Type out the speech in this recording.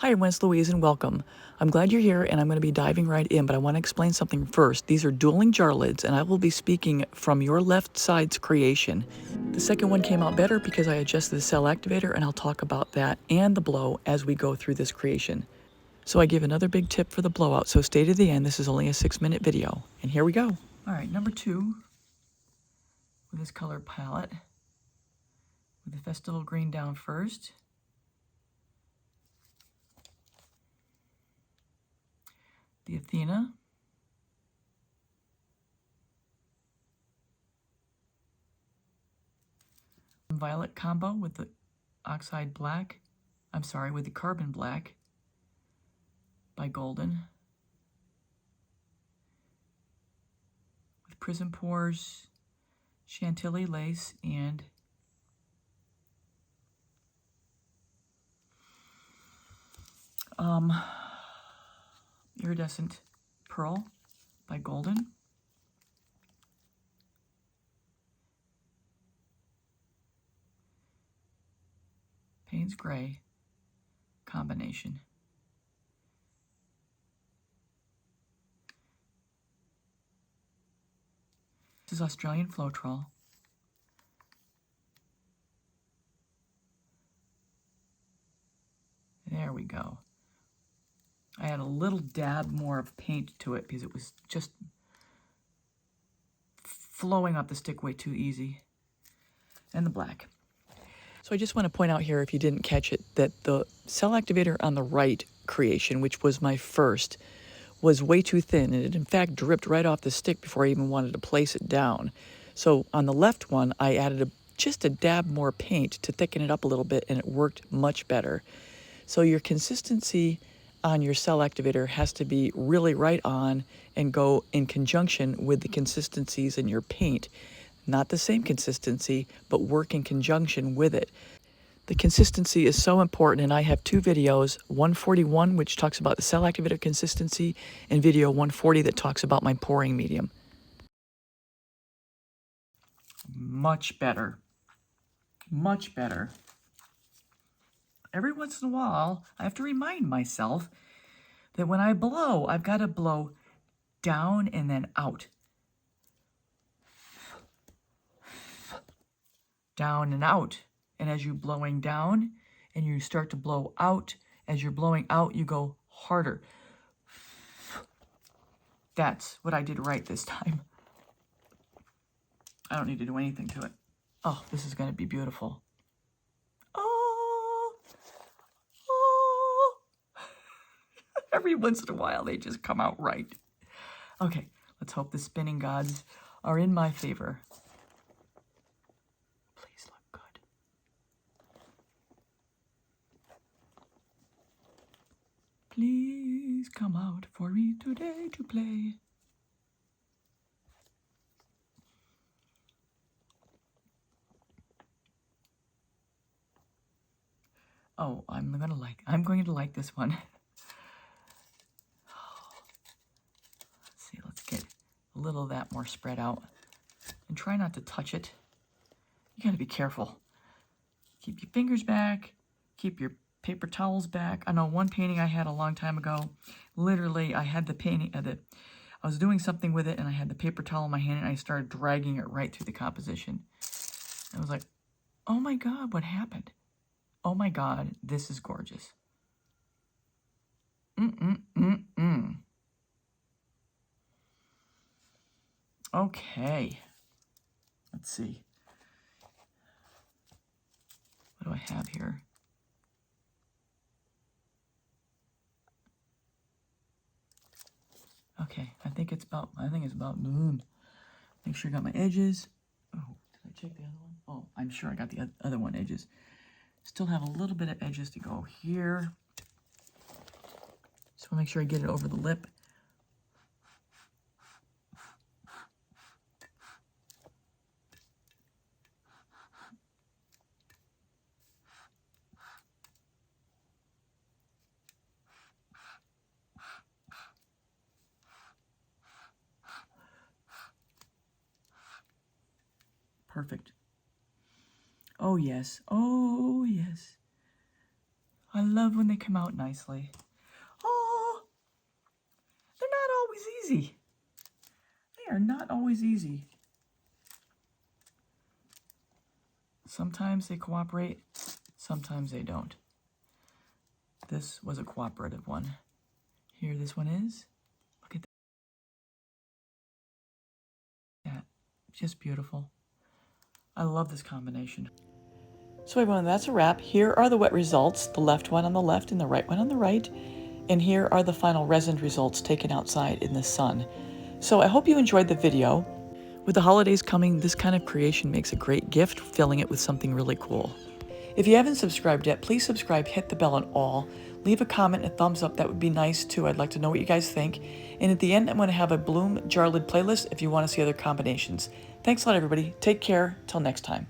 Hi everyone, it's Louise and welcome. I'm glad you're here and I'm going to be diving right in, but I want to explain something first. These are dueling jar lids and I will be speaking from your left side's creation. The second one came out better because I adjusted the cell activator and I'll talk about that and the blow as we go through this creation. So I give another big tip for the blowout, so stay to the end. This is only a 6-minute video. And here we go. All right, number 2 with this color palette with the Festival Green down first. The Athena. Violet combo with the oxide black. I'm sorry, with the carbon black by Glidden. With prism pores, Chantilly lace, and Iridescent pearl by Glidden. Payne's gray combination. This is Australian Floetrol. There we go. I had a little dab more of paint to it because it was just flowing up the stick way too easy. And the black. So I just want to point out here, if you didn't catch it, that the cell activator on the right creation, which was my first, was way too thin, and it in fact dripped right off the stick before I even wanted to place it down. So on the left one, I added just a dab more paint to thicken it up a little bit, and it worked much better. So your consistency on your cell activator has to be really right on and go in conjunction with the consistencies in your paint. Not the same consistency, but work in conjunction with it. The consistency is so important, and I have 2 videos, 141, which talks about the cell activator consistency, and video 140 that talks about my pouring medium. Much better. Much better. Every once in a while, I have to remind myself that when I blow, I've got to blow down and then out. Down and out. And as you're blowing down and you start to blow out, as you're blowing out, you go harder. That's what I did right this time. I don't need to do anything to it. Oh, this is going to be beautiful. Oh, oh. Every once in a while, they just come out right. Okay, let's hope the spinning gods are in my favor. Please look good. Please come out for me today to play. Oh, I'm going to like this one. Let's see, let's get a little of that more spread out. And try not to touch it. You got to be careful. Keep your fingers back. Keep your paper towels back. I know one painting I had a long time ago, literally I had the painting, I was doing something with it and I had the paper towel in my hand and I started dragging it right through the composition. I was like, oh my God, what happened? Oh my God, this is gorgeous. Okay, let's see. What do I have here? Okay, I think it's about noon. Make sure I got my edges. Oh, did I check the other one? Oh, I'm sure I got the other one edges. Still have a little bit of edges to go here. Just want to make sure I get it over the lip. Perfect. Oh, yes. Oh, yes. I love when they come out nicely. Oh, they're not always easy. They are not always easy. Sometimes they cooperate, sometimes they don't. This was a cooperative one. Here this one is. Look at that. Just beautiful. I love this combination. So everyone, that's a wrap. Here are the wet results, the left one on the left and the right one on the right. And here are the final resined results taken outside in the sun. So I hope you enjoyed the video. With the holidays coming, this kind of creation makes a great gift, filling it with something really cool. If you haven't subscribed yet, please subscribe, hit the bell on all. Leave a comment and a thumbs up, that would be nice too. I'd like to know what you guys think. And at the end, I'm going to have a bloom jar lid playlist if you want to see other combinations. Thanks a lot, everybody. Take care. Till next time.